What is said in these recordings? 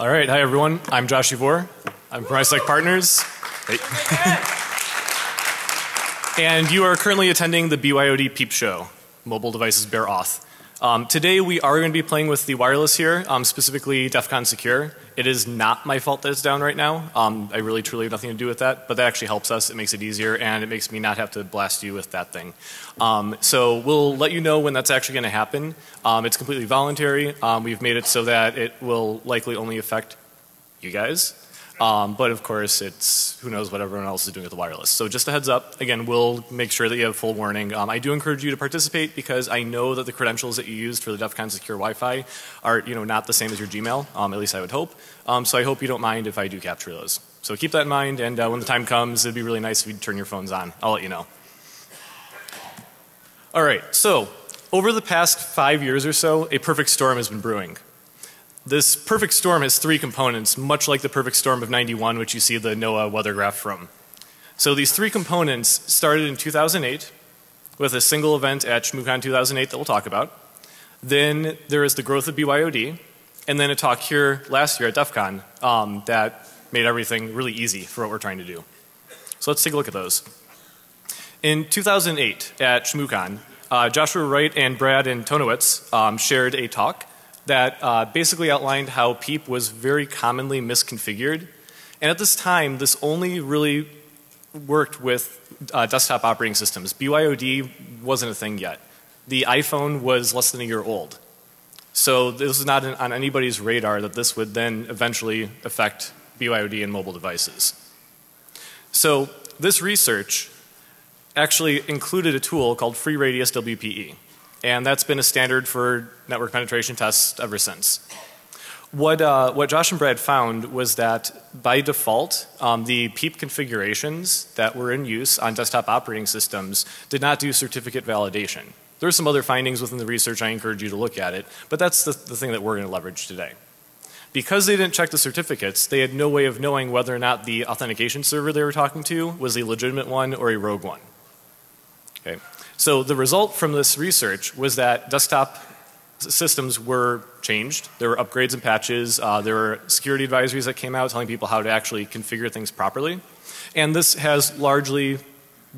All right, hi everyone. I'm Josh Yavor. I'm from iSec Partners. Hey. And you are currently attending the BYOD PEAP show, Mobile Devices Bear Auth. Today we are going to be playing with the wireless here, specifically DEFCON Secure. It is not my fault that it's down right now. I really truly have nothing to do with that, but that actually helps us. It makes it easier and it makes me not have to blast you with that thing. So we'll let you know when that's actually going to happen. It's completely voluntary. We've made it so that it will likely only affect you guys. But of course it's who knows what everyone else is doing with the wireless. So just a heads up, again, we'll make sure that you have full warning. I do encourage you to participate because I know that the credentials that you used for the DEFCON Secure Wi-Fi are not the same as your Gmail, at least I would hope. So I hope you don't mind if I do capture those. So keep that in mind, and when the time comes, it'd be really nice if you'd turn your phones on. I'll let you know. All right, so over the past 5 years or so, a perfect storm has been brewing. This perfect storm has three components, much like the perfect storm of '91, which you see the NOAA weather graph from. So these three components started in 2008 with a single event at ShmooCon 2008 that we'll talk about. Then there is the growth of BYOD, and then a talk here last year at DEFCON that made everything really easy for what we're trying to do. So let's take a look at those. In 2008 at ShmooCon, Joshua Wright and Brad Antonowitz shared a talk that basically outlined how PEAP was very commonly misconfigured. And at this time, this only really worked with desktop operating systems. BYOD wasn't a thing yet. The iPhone was less than a year old. So this was not on anybody's radar that this would then eventually affect BYOD and mobile devices. So this research actually included a tool called Free Radius WPE. And that's been a standard for network penetration tests ever since. What Josh and Brad found was that by default, the PEAP configurations that were in use on desktop operating systems did not do certificate validation. There are some other findings within the research. I encourage you to look at it, but that's the thing that we're going to leverage today. Because they didn't check the certificates, they had no way of knowing whether or not the authentication server they were talking to was a legitimate one or a rogue one. Okay. So the result from this research was that desktop systems were changed. There were upgrades and patches. There were security advisories that came out telling people how to actually configure things properly. And this has largely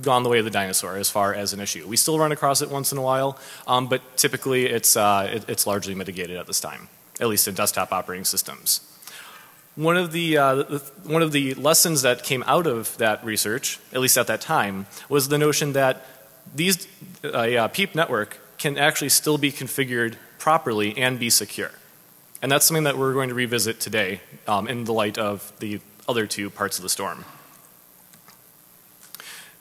gone the way of the dinosaur as far as an issue. We still run across it once in a while, but typically it's largely mitigated at this time, at least in desktop operating systems. One of the lessons that came out of that research, at least at that time, was the notion that these PEAP network can actually still be configured properly and be secure. And that's something that we're going to revisit today in the light of the other two parts of the storm.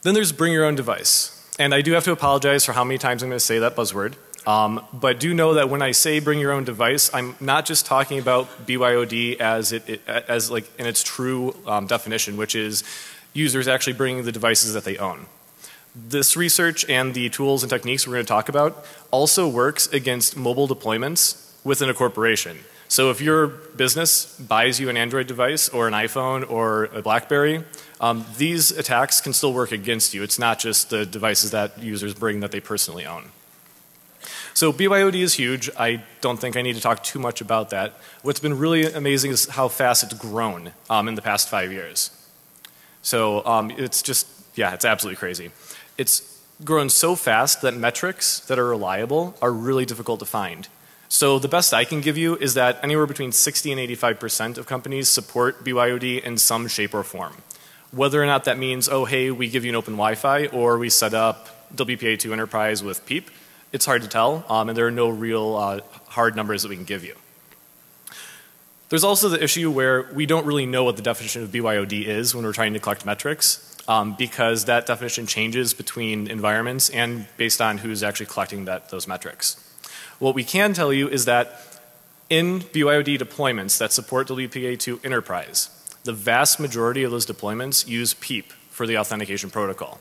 Then there's bring your own device. And I do have to apologize for how many times I'm going to say that buzzword. But do know that when I say bring your own device, I'm not just talking about BYOD as like in its true definition, which is users actually bringing the devices that they own. This research and the tools and techniques we're going to talk about also works against mobile deployments within a corporation. So if your business buys you an Android device or an iPhone or a BlackBerry, these attacks can still work against you. It's not just the devices that users bring that they personally own. So BYOD is huge. I don't think I need to talk too much about that. What's been really amazing is how fast it's grown in the past 5 years. So it's just, yeah, it's absolutely crazy. It's grown so fast that metrics that are reliable are really difficult to find. So the best I can give you is that anywhere between 60 and 85% of companies support BYOD in some shape or form. Whether or not that means, oh hey, we give you an open Wi-Fi or we set up WPA2 Enterprise with PEAP, it's hard to tell, and there are no real hard numbers that we can give you. There's also the issue where we don't really know what the definition of BYOD is when we're trying to collect metrics. Because that definition changes between environments and based on who's actually collecting those metrics. What we can tell you is that in BYOD deployments that support WPA2 Enterprise, the vast majority of those deployments use PEAP for the authentication protocol.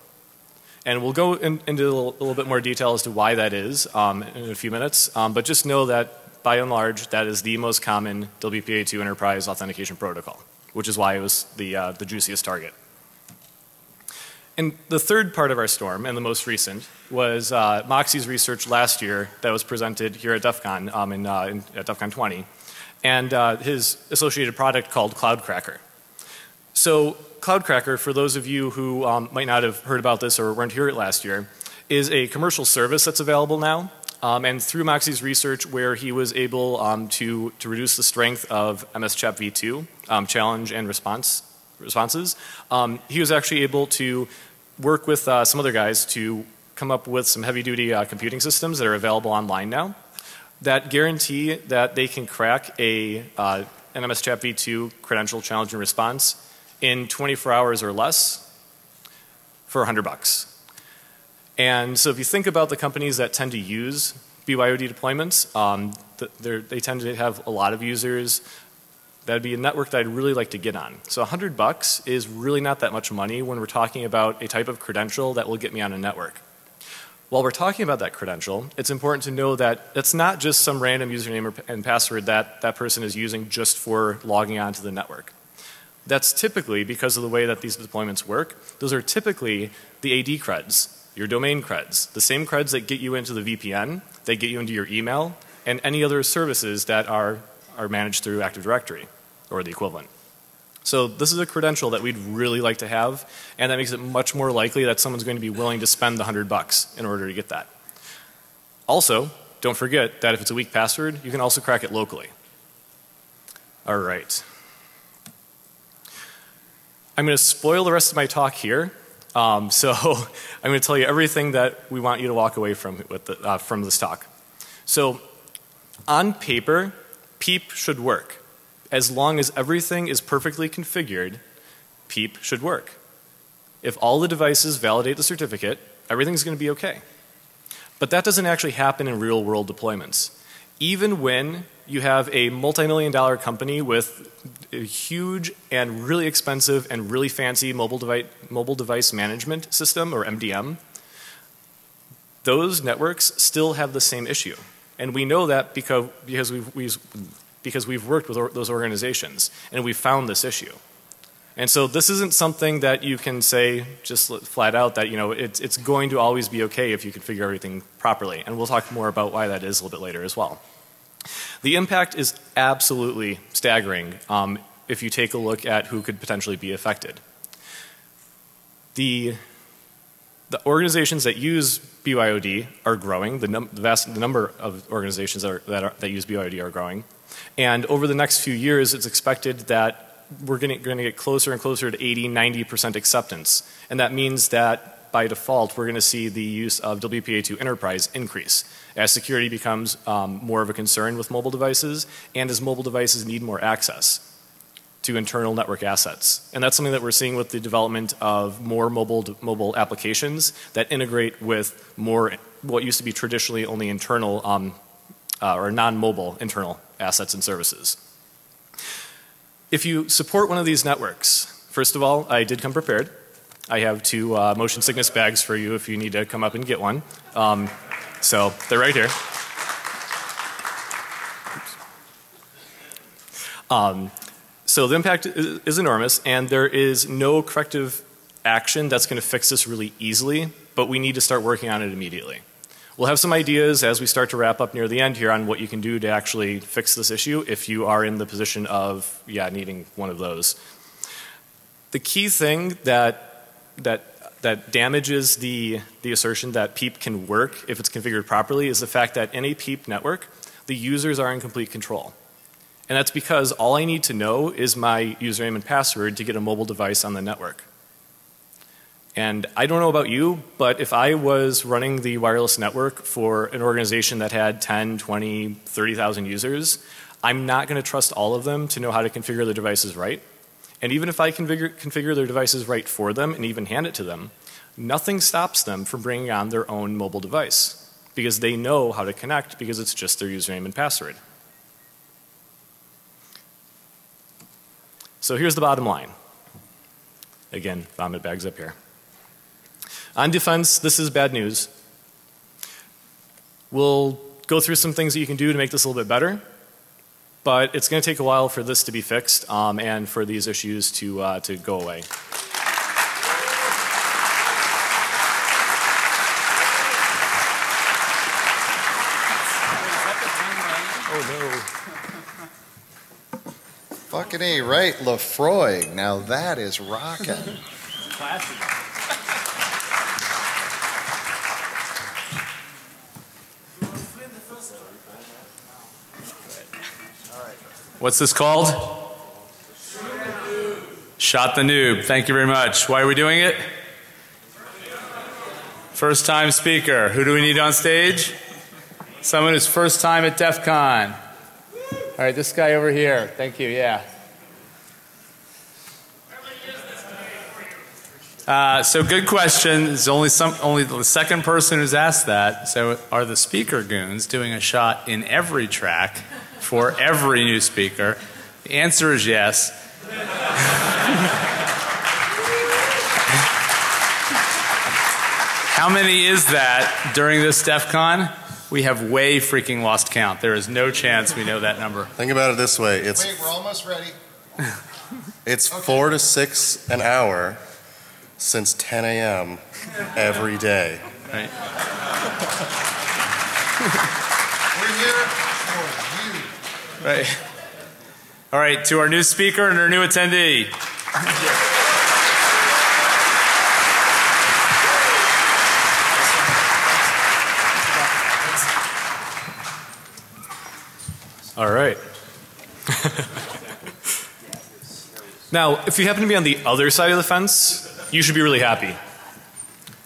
And we'll go into a little bit more detail as to why that is in a few minutes, but just know that by and large that is the most common WPA2 Enterprise authentication protocol, which is why it was the juiciest target. And the third part of our storm, and the most recent, was Moxie's research last year that was presented here at DEFCON at DEFCON 20. and his associated product called Cloudcracker. So Cloudcracker, for those of you who might not have heard about this or weren't here last year, is a commercial service that's available now. And through Moxie's research, where he was able to reduce the strength of MS Chat v2 challenge and responses, he was actually able to work with some other guys to come up with some heavy-duty computing systems that are available online now that guarantee that they can crack an MS Chat v2 credential challenge and response in 24 hours or less for $100. And so if you think about the companies that tend to use BYOD deployments, they tend to have a lot of users. That'd be a network that I'd really like to get on. So $100 is really not that much money when we're talking about a type of credential that will get me on a network. While we're talking about that credential, it's important to know that it's not just some random username and password that that person is using just for logging onto the network. That's typically, because of the way that these deployments work, those are typically the AD creds, your domain creds, the same creds that get you into the VPN, that get you into your email, and any other services that are managed through Active Directory or the equivalent. So this is a credential that we'd really like to have, and that makes it much more likely that someone's going to be willing to spend the $100 in order to get that. Also, don't forget that if it's a weak password, you can also crack it locally. All right. I'm going to spoil the rest of my talk here. So I'm going to tell you everything that we want you to walk away from from this talk. So on paper, PEAP should work. As long as everything is perfectly configured, PEAP should work. If all the devices validate the certificate, everything's going to be okay. But that doesn't actually happen in real world deployments. Even when you have a multi-million-dollar company with a huge and really expensive and really fancy mobile device management system, or MDM, those networks still have the same issue. And we know that because we've worked with those organizations and we've found this issue. And so this isn't something that you can say just flat out that, you know, it's going to always be okay if you configure everything properly. And we'll talk more about why that is a little bit later as well. The impact is absolutely staggering if you take a look at who could potentially be affected. The organizations that use BYOD are growing. The number of organizations that use BYOD are growing. And over the next few years, it's expected that we're going to get closer and closer to 80–90% acceptance. And that means that by default, we're going to see the use of WPA2 Enterprise increase as security becomes more of a concern with mobile devices and as mobile devices need more access to internal network assets. And that's something that we're seeing with the development of more mobile applications that integrate with more what used to be traditionally only internal or non-mobile internal assets and services. If you support one of these networks, first of all, I did come prepared. I have 2 motion sickness bags for you if you need to come up and get one. So they're right here. So the impact is enormous, and there is no corrective action that's going to fix this really easily, but we need to start working on it immediately. We'll have some ideas as we start to wrap up near the end here on what you can do to actually fix this issue if you are in the position of, needing one of those. The key thing that damages the assertion that PEAP can work if it's configured properly is the fact that in a PEAP network, the users are in complete control. And that's because all I need to know is my username and password to get a mobile device on the network. And I don't know about you, but if I was running the wireless network for an organization that had 10, 20, 30,000 users, I'm not going to trust all of them to know how to configure their devices right. And even if I configure their devices right for them and even hand it to them, nothing stops them from bringing on their own mobile device because they know how to connect because it's just their username and password. So here's the bottom line. Again, vomit bags up here. On defense, this is bad news. We'll go through some things that you can do to make this a little bit better, but it's going to take a while for this to be fixed and for these issues to go away. Oh no. Fucking A, right, Lefroy. Now that is rocking. Classic. What's this called? Shot the Noob. Thank you very much. Why are we doing it? First time speaker. Who do we need on stage? Someone who's first time at DEFCON. All right, this guy over here. Thank you, yeah. So good question. There's only the second person who's asked that. So are the speaker goons doing a shot in every track for every new speaker? The answer is yes. How many is that during this DEFCON? We have way freaking lost count. There is no chance we know that number. Think about it this way. Wait, we're almost ready. It's 4 to 6 an hour since 10 a.m. every day. Right. We're here for you. Right. All right, to our new speaker and our new attendee. All right. Now, if you happen to be on the other side of the fence, you should be really happy.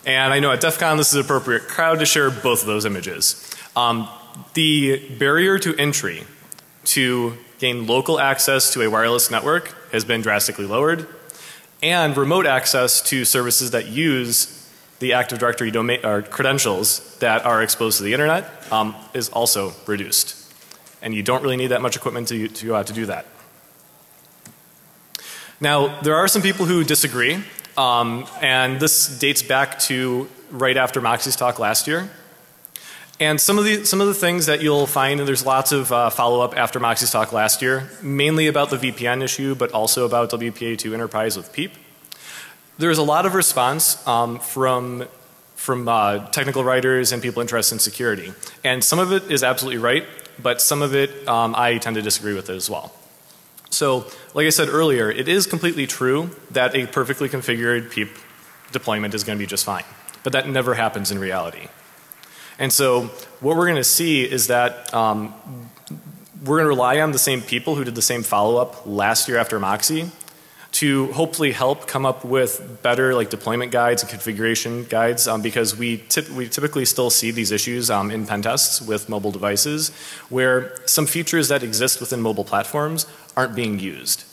And I know at DEFCON this is an appropriate crowd to share both of those images. The barrier to entry to gain local access to a wireless network has been drastically lowered, and remote access to services that use the Active Directory domain or credentials that are exposed to the internet is also reduced. And you don't really need that much equipment to do that. Now, there are some people who disagree, and this dates back to right after Moxie's talk last year. And some of the things that you'll find, and there's lots of follow-up after Moxie's talk last year, mainly about the VPN issue, but also about WPA2 Enterprise with PEAP. There's a lot of response from technical writers and people interested in security. And some of it is absolutely right, but some of it I tend to disagree with it as well. So, like I said earlier, it is completely true that a perfectly configured PEAP deployment is going to be just fine. But that never happens in reality. And so what we're going to see is that we're going to rely on the same people who did the same follow-up last year after Moxie to hopefully help come up with better like deployment guides and configuration guides because we typically still see these issues in pen tests with mobile devices where some features that exist within mobile platforms aren't being used.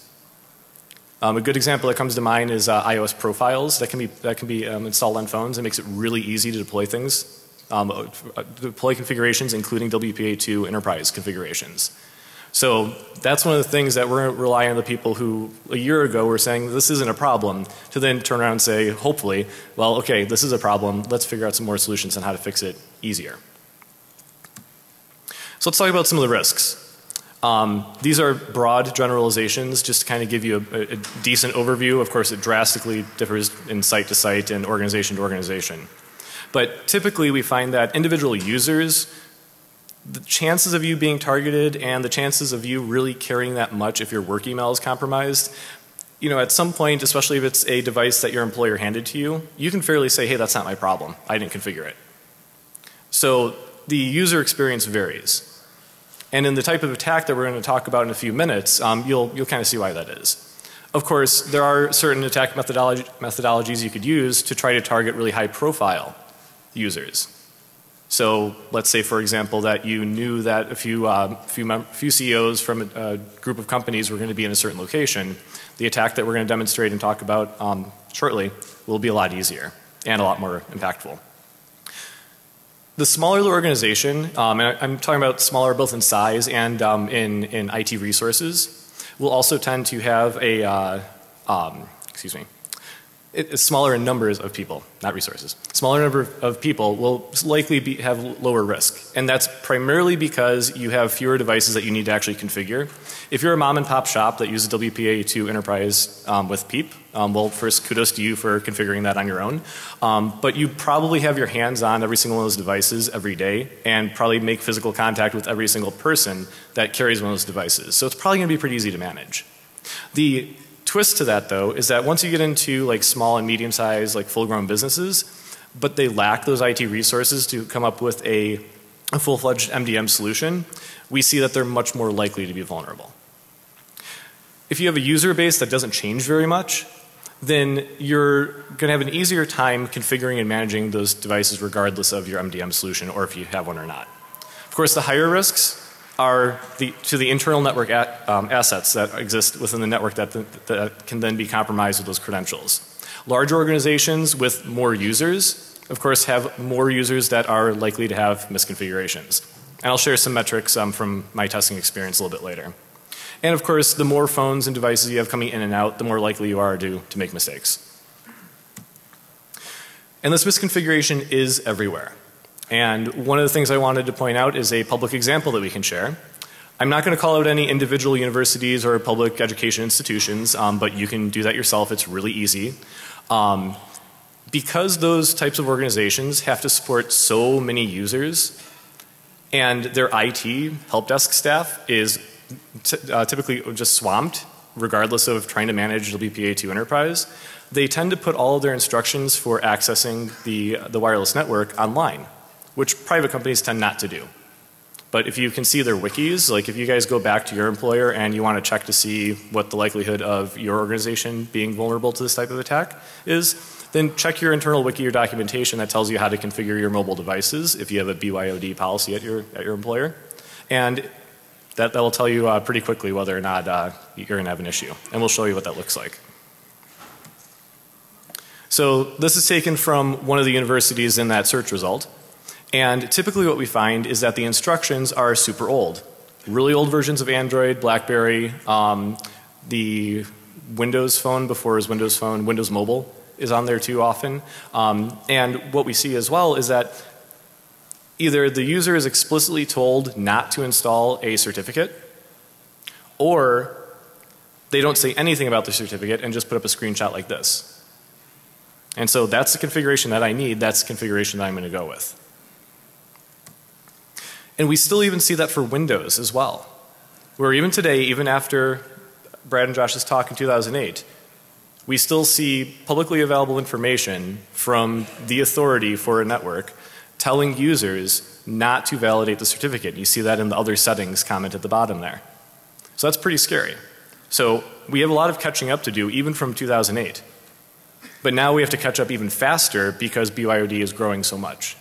A good example that comes to mind is iOS profiles that can be installed on phones. It makes it really easy to deploy things. Deploy configurations including WPA2 enterprise configurations. So that's one of the things that we're going to rely on the people who a year ago were saying this isn't a problem to then turn around and say hopefully, well okay, this is a problem, let's figure out some more solutions on how to fix it easier. So let's talk about some of the risks. These are broad generalizations just to kind of give you a decent overview. Of course it drastically differs in site to site and organization to organization. But typically we find that individual users, the chances of you being targeted and the chances of you really caring that much if your work email is compromised, you know, at some point, especially if it's a device that your employer handed to you, you can fairly say, hey, that's not my problem. I didn't configure it. So the user experience varies. And in the type of attack that we're going to talk about in a few minutes, you'll kind of see why that is. Of course, there are certain attack methodologies you could use to try to target really high profile users. So let's say for example that you knew that a few CEOs from a group of companies were going to be in a certain location. The attack that we're going to demonstrate and talk about shortly will be a lot easier and a lot more impactful. The smaller the organization, and I'm talking about smaller both in size and in IT resources, will also tend to have a it's smaller in numbers of people, not resources. Smaller number of people will likely have lower risk. And that's primarily because you have fewer devices that you need to actually configure. If you're a mom and pop shop that uses WPA2 Enterprise with PEAP, well first kudos to you for configuring that on your own. But you probably have your hands on every single one of those devices every day and probably make physical contact with every single person that carries one of those devices. So it's probably going to be pretty easy to manage. The twist to that though is that once you get into like small and medium sized like full grown businesses, but they lack those IT resources to come up with a full-fledged MDM solution, we see that they're much more likely to be vulnerable. If you have a user base that doesn't change very much, then you're going to have an easier time configuring and managing those devices regardless of your MDM solution or if you have one or not. Of course, the higher risks are to the internal network assets that exist within the network that can then be compromised with those credentials. Large organizations with more users, of course, have more users that are likely to have misconfigurations. And I'll share some metrics from my testing experience a little bit later. And of course, the more phones and devices you have coming in and out, the more likely you are to make mistakes. And this misconfiguration is everywhere. And one of the things I wanted to point out is a public example that we can share. I'm not going to call out any individual universities or public education institutions, but you can do that yourself. It's really easy. Because those types of organizations have to support so many users and their IT help desk staff is typically just swamped regardless of trying to manage WPA2 Enterprise, they tend to put all of their instructions for accessing the wireless network online, which private companies tend not to do. But if you can see their wikis, like if you guys go back to your employer and you want to check to see what the likelihood of your organization being vulnerable to this type of attack is, then check your internal wiki or documentation that tells you how to configure your mobile devices if you have a BYOD policy at your employer. And that will tell you pretty quickly whether or not you're going to have an issue. And we'll show you what that looks like. So this is taken from one of the universities in that search result. And typically what we find is that the instructions are super old. Really old versions of Android, BlackBerry, the Windows Phone before it was Windows Phone, Windows Mobile is on there too often. And what we see as well is that either the user is explicitly told not to install a certificate, or they don't say anything about the certificate and just put up a screenshot like this. And so that's the configuration that I need, that's the configuration that I'm going to go with. And we still even see that for Windows as well, where even today, even after Brad and Josh's talk in 2008, we still see publicly available information from the authority for a network telling users not to validate the certificate. You see that in the other settings comment at the bottom there. So that's pretty scary. So we have a lot of catching up to do even from 2008. But now we have to catch up even faster because BYOD is growing so much.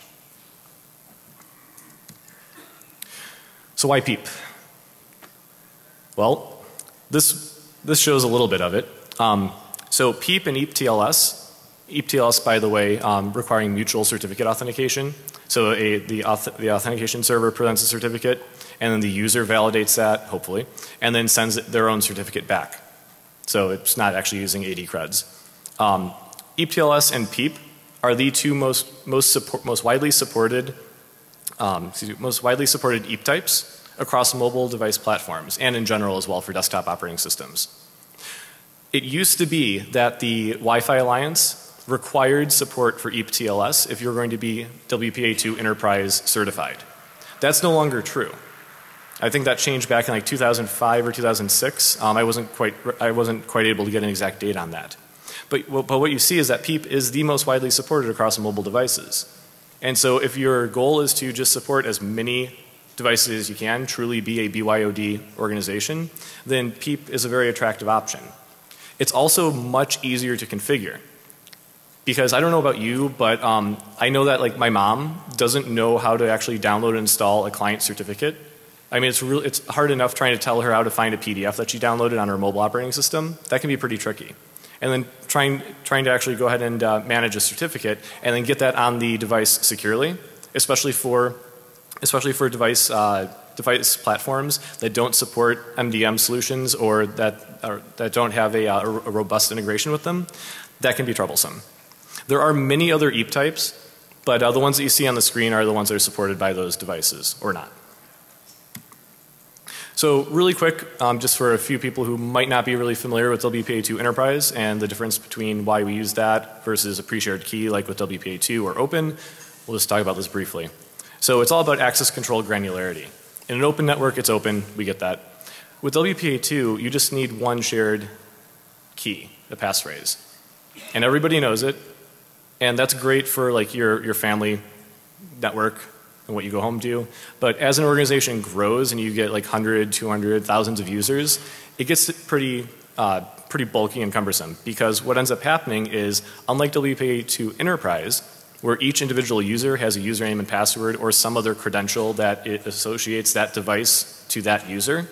So why PEAP? Well, this shows a little bit of it. So PEAP and EAP-TLS, by the way, requiring mutual certificate authentication. So the authentication server presents a certificate and then the user validates that, hopefully, and then sends their own certificate back. So it's not actually using AD creds. EAP-TLS and PEAP are the two most widely supported EAP types across mobile device platforms and in general as well for desktop operating systems. It used to be that the Wi-Fi Alliance required support for EAP-TLS if you're going to be WPA2 Enterprise certified. That's no longer true. I think that changed back in like 2005 or 2006. I wasn't quite able to get an exact date on that. But what you see is that PEAP is the most widely supported across mobile devices. And so if your goal is to just support as many devices as you can, truly be a BYOD organization, then PEAP is a very attractive option. It's also much easier to configure. Because I don't know about you, but I know that like my mom doesn't know how to actually download and install a client certificate. I mean it's hard enough trying to tell her how to find a PDF that she downloaded on her mobile operating system. That can be pretty tricky. And then trying to actually go ahead and manage a certificate and then get that on the device securely, especially for device platforms that don't support MDM solutions or that don't have a robust integration with them. That can be troublesome. There are many other EAP types, but the ones that you see on the screen are the ones that are supported by those devices or not. So really quick, just for a few people who might not be really familiar with WPA2 Enterprise and the difference between why we use that versus a pre-shared key like with WPA2 or open, we'll just talk about this briefly. So it's all about access control granularity. In an open network, it's open, we get that. With WPA2, you just need one shared key, a passphrase. And everybody knows it. And that's great for like your family network and what you go home to. But as an organization grows and you get like 100, 200, thousands of users, it gets pretty bulky and cumbersome, because what ends up happening is, unlike WPA2 Enterprise, where each individual user has a username and password or some other credential that it associates that device to that user,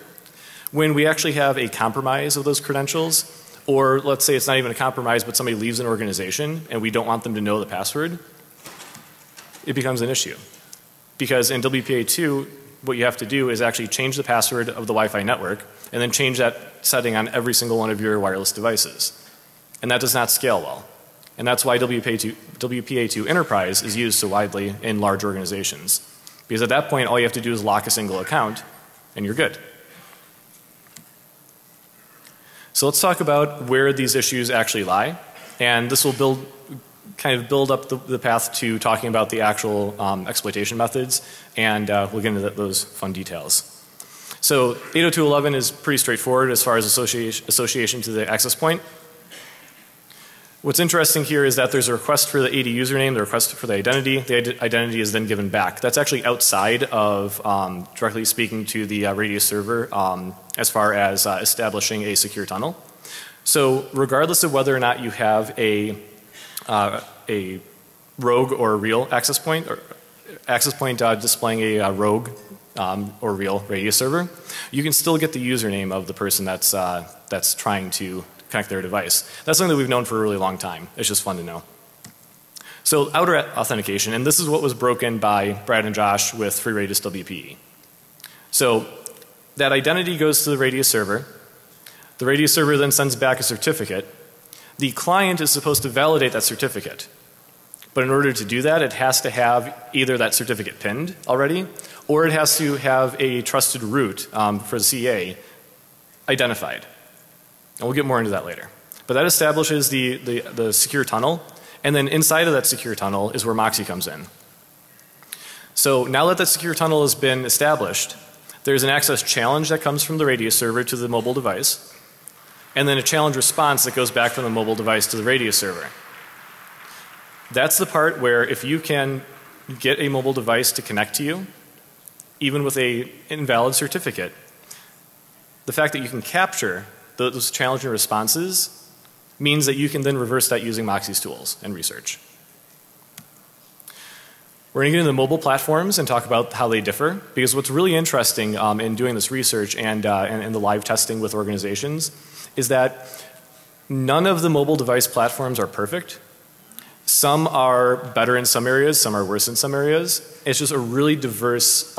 when we actually have a compromise of those credentials, or let's say it's not even a compromise but somebody leaves an organization and we don't want them to know the password, it becomes an issue. Because in WPA2, what you have to do is actually change the password of the Wi-Fi network and then change that setting on every single one of your wireless devices. And that does not scale well. And that's why WPA2 Enterprise is used so widely in large organizations. Because at that point, all you have to do is lock a single account and you're good. So let's talk about where these issues actually lie. And this will kind of build up the path to talking about the actual exploitation methods, and we'll get into those fun details. So 802.11 is pretty straightforward as far as association to the access point. What's interesting here is that there's a request for the AD username, the request for the identity. The identity is then given back. That's actually outside of directly speaking to the radius server as far as establishing a secure tunnel. So regardless of whether or not you have a rogue or a real access point, or access point displaying a rogue or real radius server, you can still get the username of the person that's trying to connect their device. That's something that we've known for a really long time. It's just fun to know. So outer authentication, and this is what was broken by Brad and Josh with free radius WPE. So that identity goes to the radius server. The radius server then sends back a certificate. The client is supposed to validate that certificate. But in order to do that, it has to have either that certificate pinned already, or it has to have a trusted root for the CA identified. And we'll get more into that later. But that establishes the secure tunnel, and then inside of that secure tunnel is where Moxie comes in. So now that secure tunnel has been established, there's an access challenge that comes from the radius server to the mobile device, and then a challenge response that goes back from the mobile device to the radius server. That's the part where if you can get a mobile device to connect to you, even with an invalid certificate, the fact that you can capture those challenging responses means that you can then reverse that using Moxie's tools and research. We're going to get into the mobile platforms and talk about how they differ, because what's really interesting in doing this research and the live testing with organizations is that none of the mobile device platforms are perfect. Some are better in some areas, some are worse in some areas. It's just a really diverse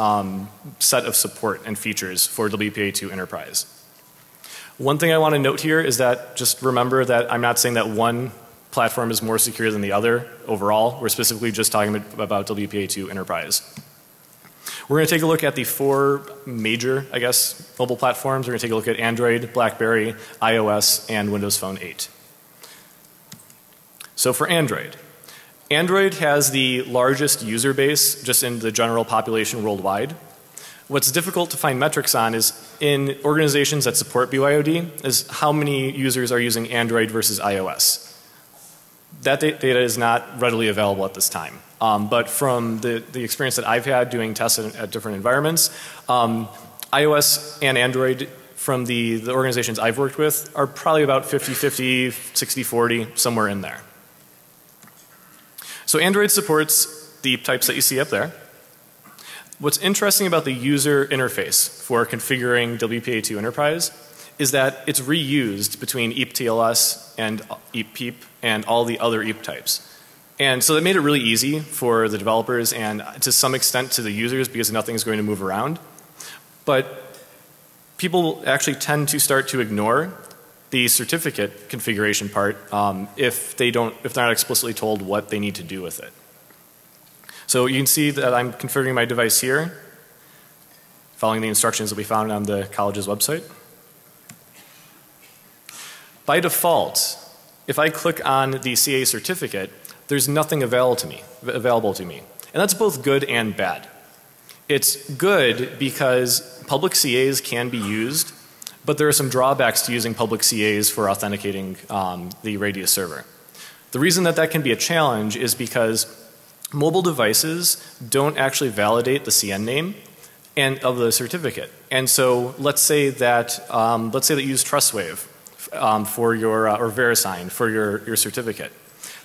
set of support and features for WPA2 Enterprise. One thing I want to note here is that just remember that I'm not saying that one platform is more secure than the other overall. We're specifically just talking about WPA2 Enterprise. We're going to take a look at the four major, I guess, mobile platforms. We're going to take a look at Android, BlackBerry, iOS, and Windows Phone 8. So for Android, Android has the largest user base just in the general population worldwide. What's difficult to find metrics on is in organizations that support BYOD is how many users are using Android versus iOS. That data is not readily available at this time. But from the experience that I've had doing tests at different environments, iOS and Android from the organizations I've worked with are probably about 50-50, 60-40, somewhere in there. So Android supports the types that you see up there. What's interesting about the user interface for configuring WPA2 Enterprise is that it's reused between EAP TLS and EAP PEAP and all the other EAP types. And so that made it really easy for the developers and to some extent to the users because nothing's going to move around. But people actually tend to start to ignore the certificate configuration part if they're not explicitly told what they need to do with it. So you can see that I'm configuring my device here, following the instructions that we found on the college's website. By default, if I click on the CA certificate, there's nothing available to me. And that's both good and bad. It's good because public CAs can be used But there are some drawbacks to using public CAs for authenticating the Radius server. The reason that that can be a challenge is because mobile devices don't actually validate the CN name and of the certificate. And so let's say that you use TrustWave for your or VeriSign for your certificate.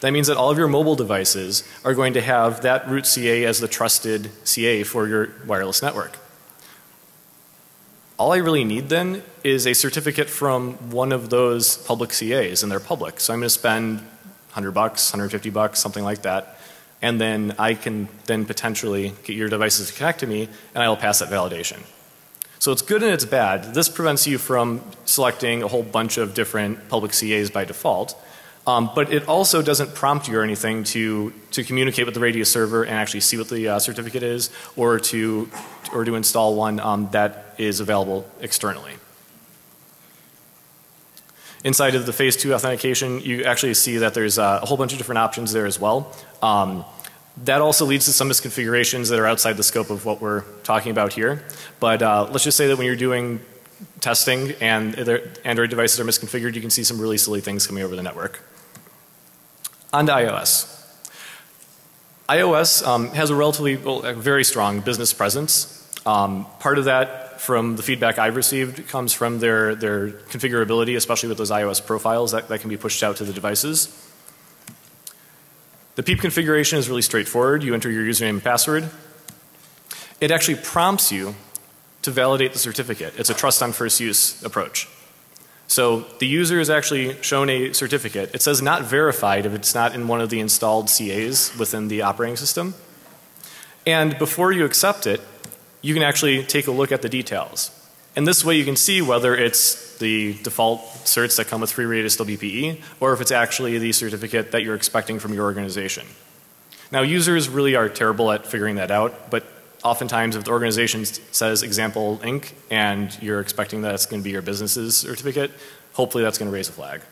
That means that all of your mobile devices are going to have that root CA as the trusted CA for your wireless network. All I really need then is a certificate from one of those public CAs, and they're public. So I'm going to spend $100, $150, something like that, and then I can then potentially get your devices to connect to me, and I will pass that validation. So it's good and it's bad. This prevents you from selecting a whole bunch of different public CAs by default, but it also doesn't prompt you or anything to communicate with the Radius server and actually see what the certificate is, or to install one that is available externally. Inside of the phase 2 authentication, you actually see that there's a whole bunch of different options there as well. That also leads to some misconfigurations that are outside the scope of what we're talking about here. But let's just say that when you're doing testing and their Android devices are misconfigured, you can see some really silly things coming over the network. On to iOS. iOS has a very strong business presence. Part of that, from the feedback I've received, comes from their configurability, especially with those iOS profiles that can be pushed out to the devices. The PEAP configuration is really straightforward. You enter your username and password. It actually prompts you to validate the certificate. It's a trust on first use approach. So the user is actually shown a certificate. It says not verified if it's not in one of the installed CAs within the operating system. And before you accept it, you can actually take a look at the details. And this way you can see whether it's the default certs that come with free Radius WPE, or if it's actually the certificate that you're expecting from your organization. Now users really are terrible at figuring that out, but oftentimes if the organization says example Inc. and you're expecting that it's going to be your business's certificate, hopefully that's going to raise a flag.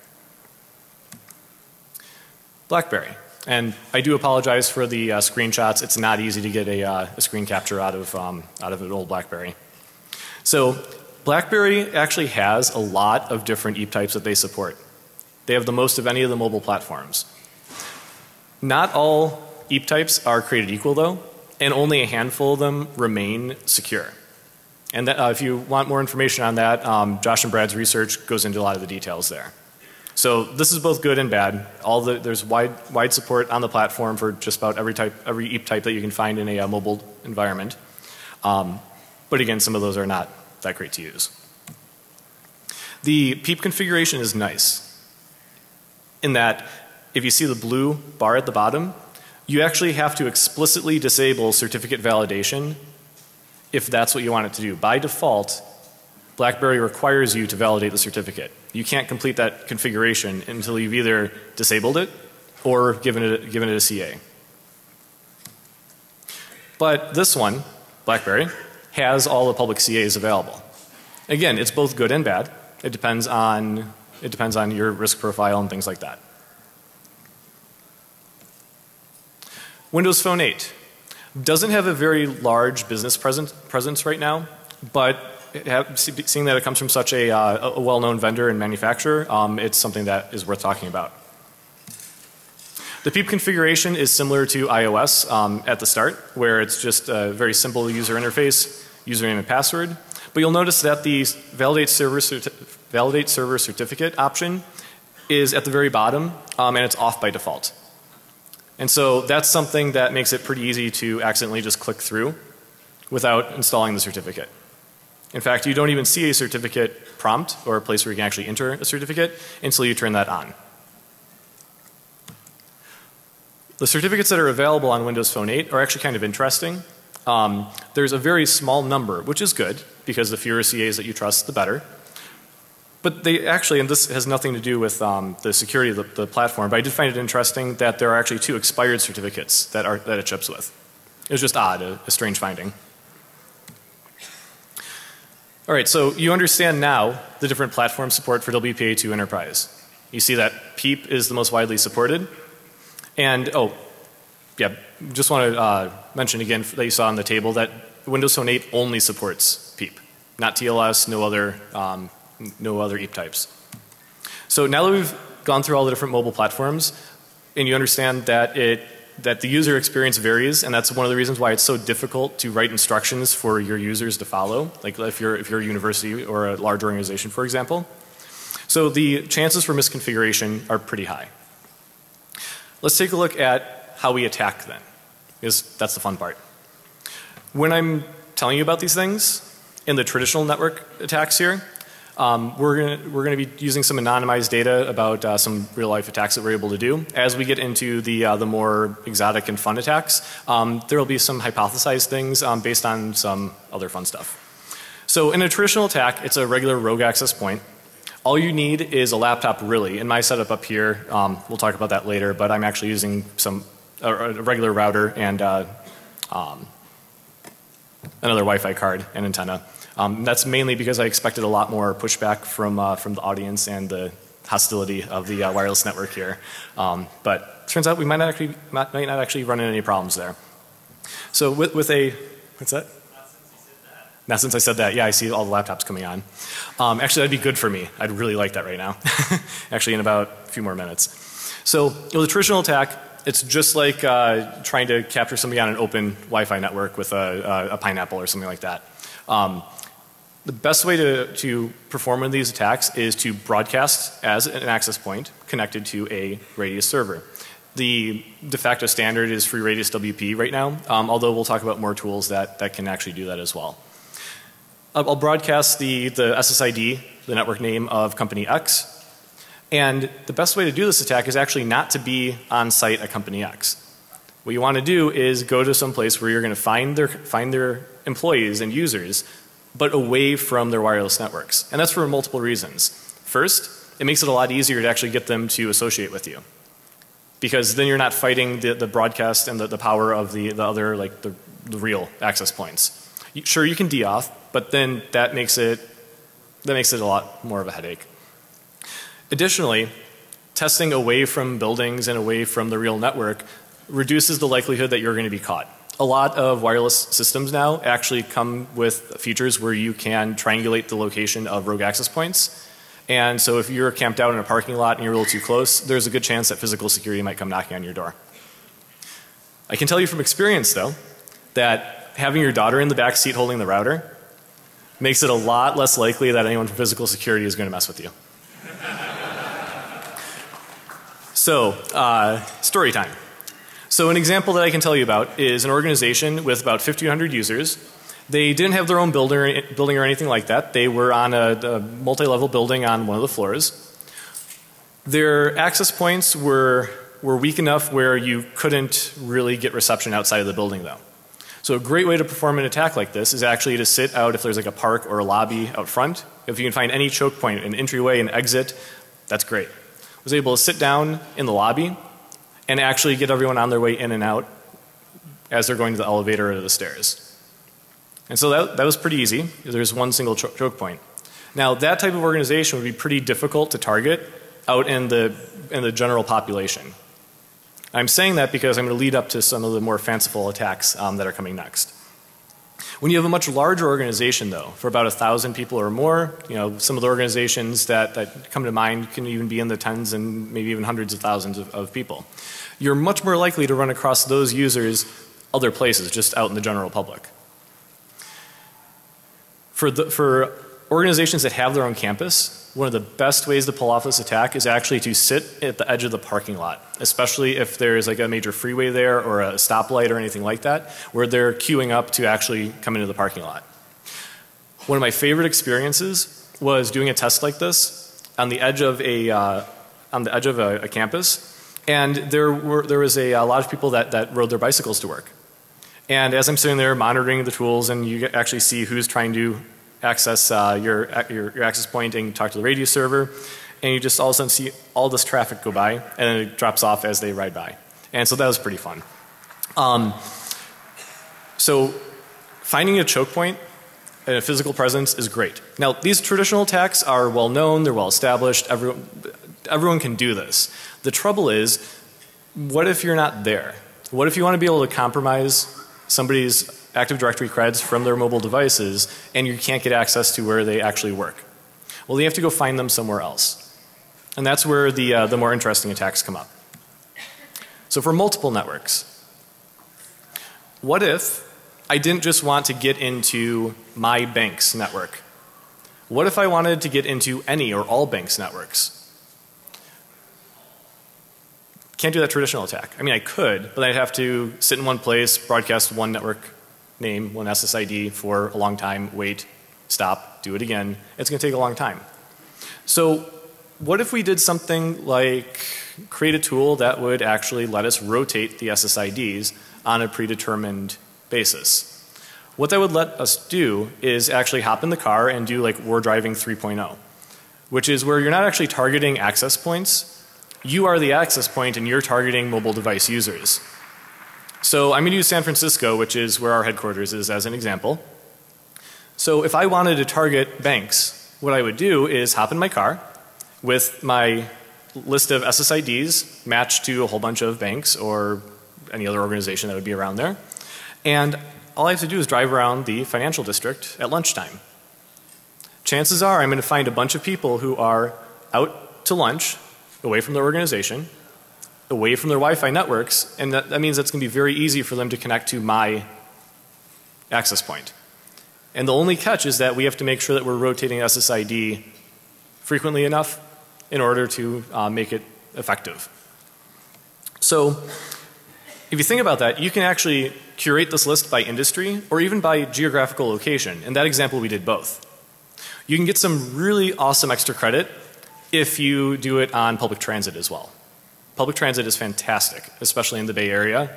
BlackBerry. And I do apologize for the screenshots. It's not easy to get a screen capture out of an old BlackBerry. So BlackBerry actually has a lot of different EAP types that they support. They have the most of any of the mobile platforms. Not all EAP types are created equal though, and only a handful of them remain secure. And that, if you want more information on that, Josh and Brad's research goes into a lot of the details there. So this is both good and bad. There's wide support on the platform for just about every EAP type that you can find in a mobile environment. But again, some of those are not that great to use. The PEAP configuration is nice in that if you see the blue bar at the bottom, you actually have to explicitly disable certificate validation if that's what you want it to do. By default, BlackBerry requires you to validate the certificate. You can't complete that configuration until you've either disabled it or given it a CA. But this one, BlackBerry, has all the public CAs available. Again, it's both good and bad. It depends on your risk profile and things like that. Windows Phone 8 doesn't have a very large business presence right now, but seeing that it comes from such a well-known vendor and manufacturer, it's something that is worth talking about. The PEAP configuration is similar to iOS at the start, where it's just a very simple user interface, username and password. But you'll notice that the validate server certificate option is at the very bottom, and it's off by default. And so that's something that makes it pretty easy to accidentally just click through without installing the certificate. In fact, you don't even see a certificate prompt or a place where you can actually enter a certificate until you turn that on. The certificates that are available on Windows Phone 8 are actually kind of interesting. There's a very small number, which is good because the fewer CAs that you trust, the better. But they actually, and this has nothing to do with the security of the platform, but I did find it interesting that there are actually 2 expired certificates that it ships with. It was just odd, a strange finding. All right, so you understand now the different platform support for WPA2 Enterprise. You see that PEAP is the most widely supported. And just want to mention again that you saw on the table that Windows Phone 8 only supports PEAP, not TLS, no other no other EAP types. So now that we've gone through all the different mobile platforms and you understand that the user experience varies, and that's one of the reasons why it's so difficult to write instructions for your users to follow, like if you're a university or a large organization, for example. So the chances for misconfiguration are pretty high. Let's take a look at how we attack then, because that's the fun part. When I'm telling you about these things in the traditional network attacks here, we're gonna be using some anonymized data about some real life attacks that we're able to do. As we get into the more exotic and fun attacks, there will be some hypothesized things based on some other fun stuff. So in a traditional attack, it's a regular rogue access point. All you need is a laptop really. In my setup up here, we'll talk about that later, but I'm actually using a regular router and another Wi-Fi card and antenna. That's mainly because I expected a lot more pushback from the audience and the hostility of the wireless network here. But turns out we might not actually run into any problems there. So with a, what's that? Not since I said that. Yeah, I see all the laptops coming on. Actually, that'd be good for me. I'd really like that right now. Actually, in about a few more minutes. So with a traditional attack, it's just like trying to capture somebody on an open Wi-Fi network with a pineapple or something like that. The best way to perform one of these attacks is to broadcast as an access point connected to a radius server. The de facto standard is free radius WP right now, although we'll talk about more tools that can actually do that as well. I'll broadcast the SSID, the network name of company X, and the best way to do this attack is actually not to be on site at company X. What you want to do is go to some place where you're going to find their employees and users, but away from their wireless networks. And that's for multiple reasons. First, it makes it a lot easier to actually get them to associate with you. Because then you're not fighting the broadcast and the power of the other, like the real access points. Sure, you can DOF, but then that makes it a lot more of a headache. Additionally, testing away from buildings and away from the real network reduces the likelihood that you're going to be caught. A lot of wireless systems now actually come with features where you can triangulate the location of rogue access points. And so if you're camped out in a parking lot and you're a little too close, there's a good chance that physical security might come knocking on your door. I can tell you from experience though, that having your daughter in the back seat holding the router makes it a lot less likely that anyone from physical security is going to mess with you. So, story time. So an example that I can tell you about is an organization with about 1,500 users. They didn't have their own building or anything like that. They were on a multi-level building on one of the floors. Their access points were weak enough where you couldn't really get reception outside of the building though. So a great way to perform an attack like this is actually to sit out if there's like a park or a lobby out front. If you can find any choke point, an entryway, an exit, that's great. I was able to sit down in the lobby and actually get everyone on their way in and out as they're going to the elevator or the stairs. And so that was pretty easy. There's one single choke point. Now that type of organization would be pretty difficult to target out in the general population. I'm saying that because I'm going to lead up to some of the more fanciful attacks that are coming next. When you have a much larger organization though, for about 1,000 people or more, you know, some of the organizations that come to mind can even be in the tens and maybe even hundreds of thousands of people. You're much more likely to run across those users other places, just out in the general public. For organizations that have their own campus, one of the best ways to pull off this attack is actually to sit at the edge of the parking lot, especially if there's like a major freeway there or a stoplight or anything like that, where they're queuing up to actually come into the parking lot. One of my favorite experiences was doing a test like this on the edge of a campus, and there was a lot of people that rode their bicycles to work. And as I'm sitting there monitoring the tools, and you actually see who's trying to access your access point and talk to the radio server, and you just all of a sudden see all this traffic go by, and it drops off as they ride by. And so that was pretty fun. So finding a choke point and a physical presence is great. Now these traditional attacks are well known, they're well established, everyone can do this. The trouble is, what if you're not there? What if you want to be able to compromise somebody's Active Directory creds from their mobile devices and you can't get access to where they actually work? Well, you have to go find them somewhere else. And that's where the more interesting attacks come up. So for multiple networks, what if I didn't just want to get into my bank's network? What if I wanted to get into any or all banks' networks? Can't do that traditional attack. I mean, I could, but I'd have to sit in one place, broadcast one network name, one SSID for a long time, wait, stop, do it again. It's going to take a long time. So what if we did something like create a tool that would actually let us rotate the SSIDs on a predetermined basis? What that would let us do is actually hop in the car and do like War Driving 3.0, which is where you're not actually targeting access points. You are the access point and you're targeting mobile device users. So I'm going to use San Francisco, which is where our headquarters is, as an example. So if I wanted to target banks, what I would do is hop in my car with my list of SSIDs matched to a whole bunch of banks or any other organization that would be around there. And all I have to do is drive around the financial district at lunchtime. Chances are I'm going to find a bunch of people who are out to lunch, away from their organization, away from their Wi-Fi networks, and that means that's going to be very easy for them to connect to my access point. And the only catch is that we have to make sure that we're rotating SSID frequently enough in order to make it effective. So if you think about that, you can actually curate this list by industry or even by geographical location. In that example, we did both. You can get some really awesome extra credit if you do it on public transit as well. Public transit is fantastic, especially in the Bay Area,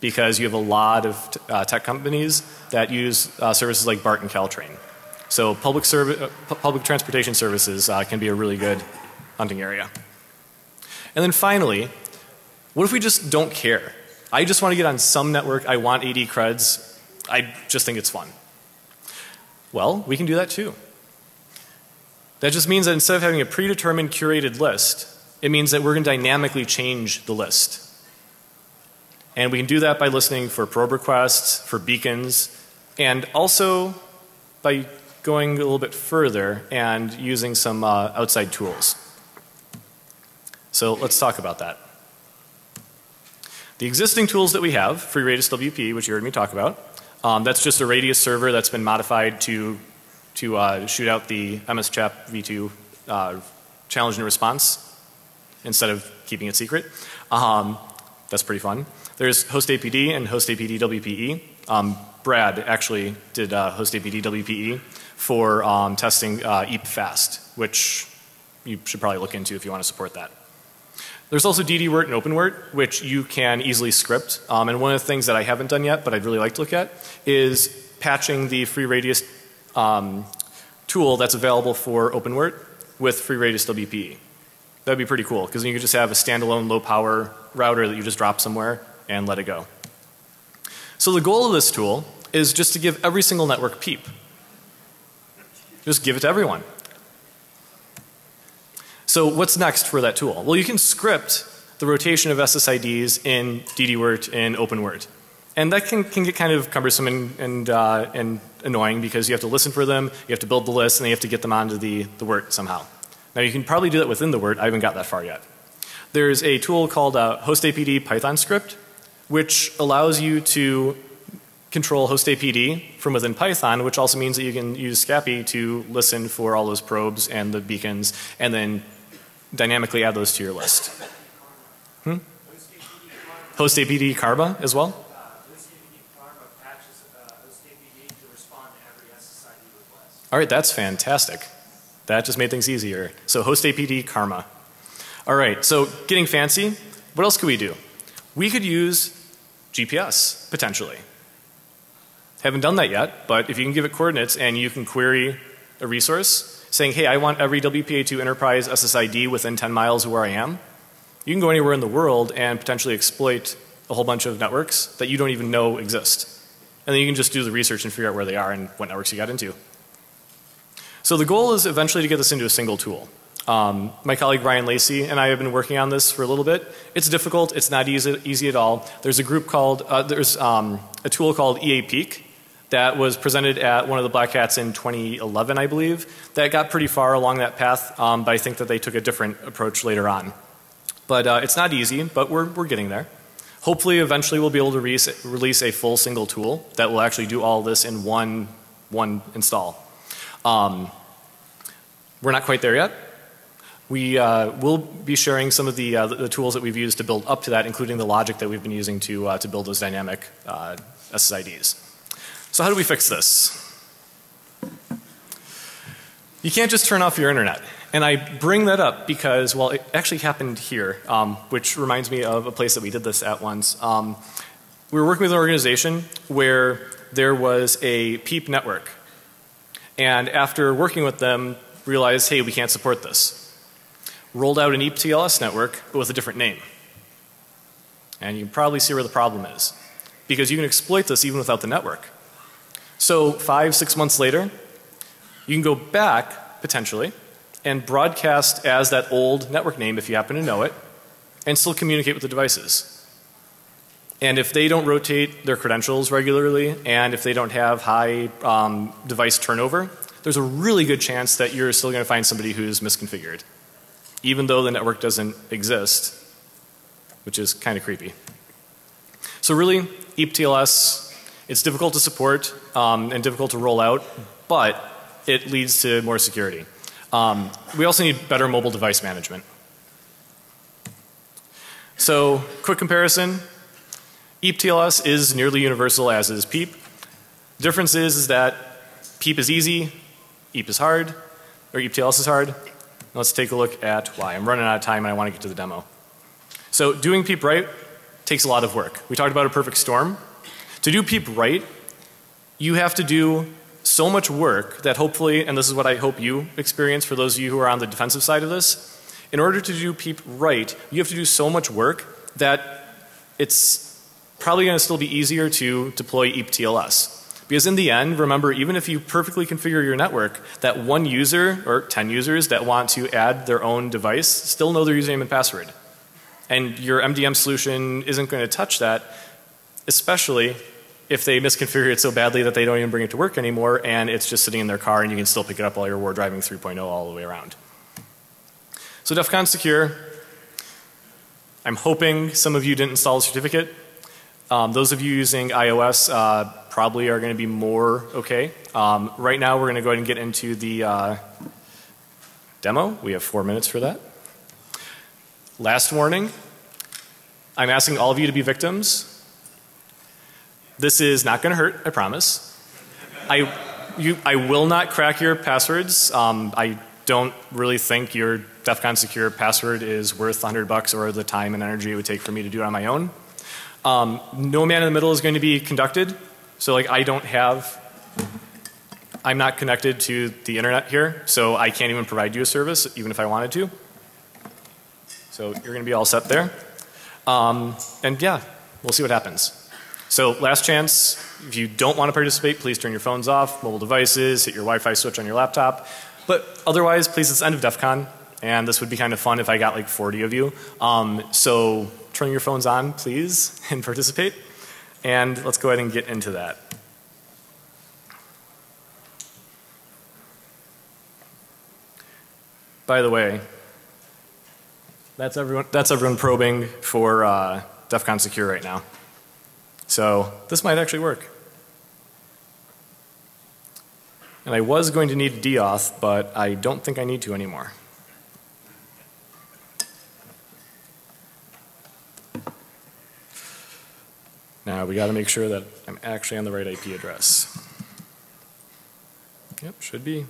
because you have a lot of tech companies that use services like BART and Caltrain. So public transportation services can be a really good hunting area. And then finally, what if we just don't care? I just want to get on some network, I want 80 creds, I just think it's fun. Well, we can do that too. That just means that instead of having a predetermined curated list, it means that we're going to dynamically change the list. And we can do that by listening for probe requests, for beacons, and also by going a little bit further and using some outside tools. So let's talk about that. The existing tools that we have, Free Radius WP, which you heard me talk about, that's just a Radius server that's been modified to shoot out the MS-CHAP v2 challenge and response instead of keeping it secret. That's pretty fun. There's HostAPD and HostAPD WPE. Brad actually did HostAPD WPE for testing EAP fast, which you should probably look into if you want to support that. There's also DDWrt and OpenWrt, which you can easily script. And one of the things that I haven't done yet, but I'd really like to look at, is patching the Free Radius tool that's available for OpenWrt with Free Radius WPE. That would be pretty cool, because you could just have a standalone low power router that you just drop somewhere and let it go. So the goal of this tool is just to give every single network PEAP. Just give it to everyone. So what's next for that tool? Well, you can script the rotation of SSIDs in DDWrt and OpenWrt. And that can get kind of cumbersome and annoying, because you have to listen for them, you have to build the list, and then you have to get them onto the WRT somehow. Now you can probably do that within the WRT. I haven't got that far yet. There's a tool called HostAPD Python script, which allows you to control HostAPD from within Python, which also means that you can use Scapy to listen for all those probes and the beacons, and then dynamically add those to your list. HostAPD Karma as well? All right, that's fantastic. That just made things easier. So HostAPD Karma. All right, so getting fancy, what else could we do? We could use GPS, potentially. Haven't done that yet, but if you can give it coordinates and you can query a resource saying, hey, I want every WPA2 enterprise SSID within 10 miles of where I am, you can go anywhere in the world and potentially exploit a whole bunch of networks that you don't even know exist. And then you can just do the research and figure out where they are and what networks you got into. So the goal is eventually to get this into a single tool. My colleague Ryan Lacey and I have been working on this for a little bit. It's difficult. It's not easy at all. There's a group called, there's a tool called EAPeak that was presented at one of the Black Hats in 2011, I believe, that got pretty far along that path, but I think that they took a different approach later on. But it's not easy, but we're getting there. Hopefully eventually we'll be able to release a full single tool that will actually do all this in one install. We're not quite there yet. We will be sharing some of the tools that we've used to build up to that, including the logic that we've been using to build those dynamic SSIDs. So how do we fix this? You can't just turn off your internet. And I bring that up because, well, it actually happened here, which reminds me of a place that we did this at once. We were working with an organization where there was a PEAP network. And after working with them, realized, hey, we can't support this. Rolled out an EAP TLS network, but with a different name. And you can probably see where the problem is. Because you can exploit this even without the network. So 5, 6 months later, you can go back, potentially, and broadcast as that old network name if you happen to know it, and still communicate with the devices. And if they don't rotate their credentials regularly, and if they don't have high device turnover, there's a really good chance that you're still going to find somebody who's misconfigured, even though the network doesn't exist, which is kind of creepy. So really, EAP TLS, it's difficult to support and difficult to roll out, but it leads to more security. We also need better mobile device management. So, quick comparison. EAP TLS is nearly universal, as is PEAP. The difference is that PEAP is easy, EAP is hard, or EAP TLS is hard. Let's take a look at why. I'm running out of time and I want to get to the demo. So, doing PEAP right takes a lot of work. We talked about a perfect storm. To do PEAP right, you have to do so much work that hopefully, and this is what I hope you experience for those of you who are on the defensive side of this, in order to do PEAP right, you have to do so much work that it's probably going to still be easier to deploy EAP TLS. Because in the end, remember, even if you perfectly configure your network, that one user or 10 users that want to add their own device still know their username and password. And your MDM solution isn't going to touch that, especially if they misconfigure it so badly that they don't even bring it to work anymore and it's just sitting in their car and you can still pick it up while you're war driving 3.0 all the way around. So DEFCON secure. I'm hoping some of you didn't install a certificate. Those of you using iOS probably are going to be more okay. Right now we're going to go ahead and get into the demo. We have 4 minutes for that. Last warning, I'm asking all of you to be victims. This is not going to hurt, I promise. I will not crack your passwords. I don't really think your DEFCON secure password is worth $100 or the time and energy it would take for me to do it on my own. No man in the middle is going to be conducted. So like I'm not connected to the internet here, so I can't even provide you a service even if I wanted to. So you're going to be all set there. And yeah, we'll see what happens. So last chance, if you don't want to participate, please turn your phones off, mobile devices, hit your Wi-Fi switch on your laptop. But otherwise, please, it's the end of DEFCON. And this would be kind of fun if I got like 40 of you. So turn your phones on, please, and participate. And let's go ahead and get into that. By the way, that's everyone probing for DEFCON secure right now. So this might actually work. And I was going to need a deauth, but I don't think I need to anymore. Now we got to make sure that I'm actually on the right IP address. Yep, should be.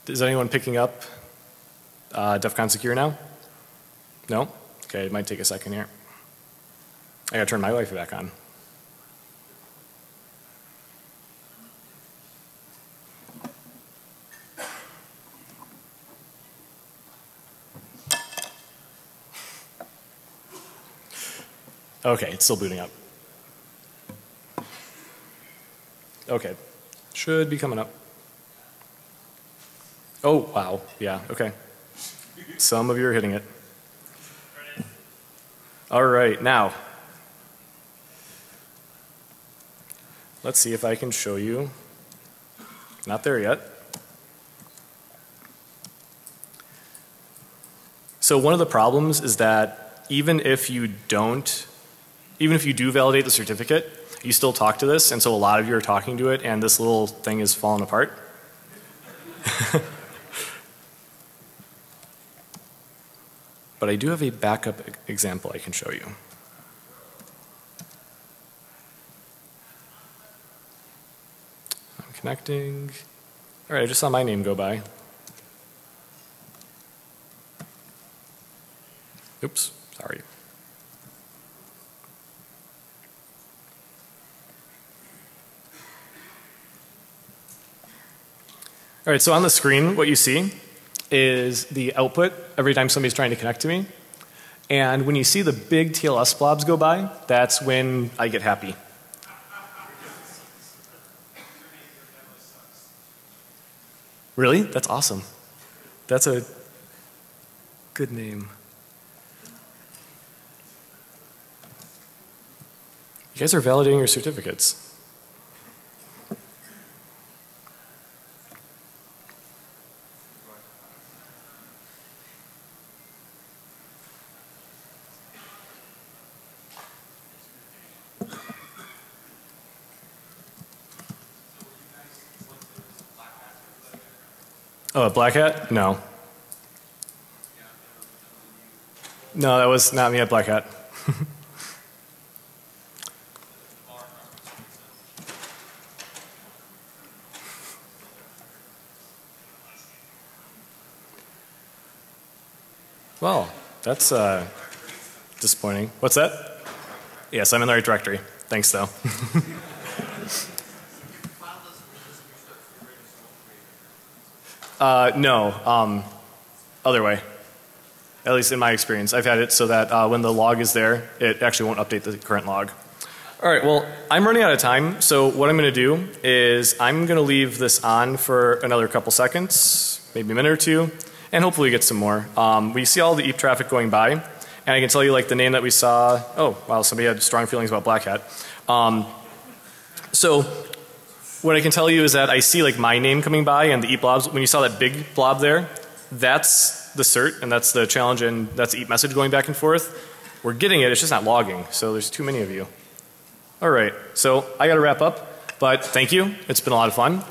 Is anyone picking up DEFCON secure now? No? Okay, it might take a second here. I gotta turn my Wi-Fi back on. Okay, it's still booting up. Okay, should be coming up. Oh, wow, yeah, okay. Some of you are hitting it. All right, now let's see if I can show you. Not there yet. So one of the problems is that even if you do validate the certificate, you still talk to this, and so a lot of you are talking to it, and this little thing is falling apart. But I do have a backup example I can show you. I'm connecting. All right, I just saw my name go by. Oops, sorry. All right, so on the screen, what you see is the output every time somebody's trying to connect to me. And when you see the big TLS blobs go by, that's when I get happy. Really? That's awesome. That's a good name. You guys are validating your certificates. Oh, a black hat? No. No, that was not me at black hat. Well, that's disappointing. What's that? Yes, I'm in the right directory. Thanks, though. No, other way. At least in my experience. I've had it so that when the log is there, it actually won't update the current log. All right, well, I'm running out of time, so what I'm going to do is I'm going to leave this on for another couple seconds, maybe a minute or two, and hopefully get some more. We see all the EAP traffic going by, and I can tell you like the name that we saw. Oh, wow, somebody had strong feelings about Black Hat. So what I can tell you is that I see like my name coming by and the EAP blobs. When you saw that big blob there, that's the cert and that's the challenge and that's the EAP message going back and forth. We're getting it, it's just not logging, so there's too many of you. All right, so I got to wrap up, but thank you. It's been a lot of fun.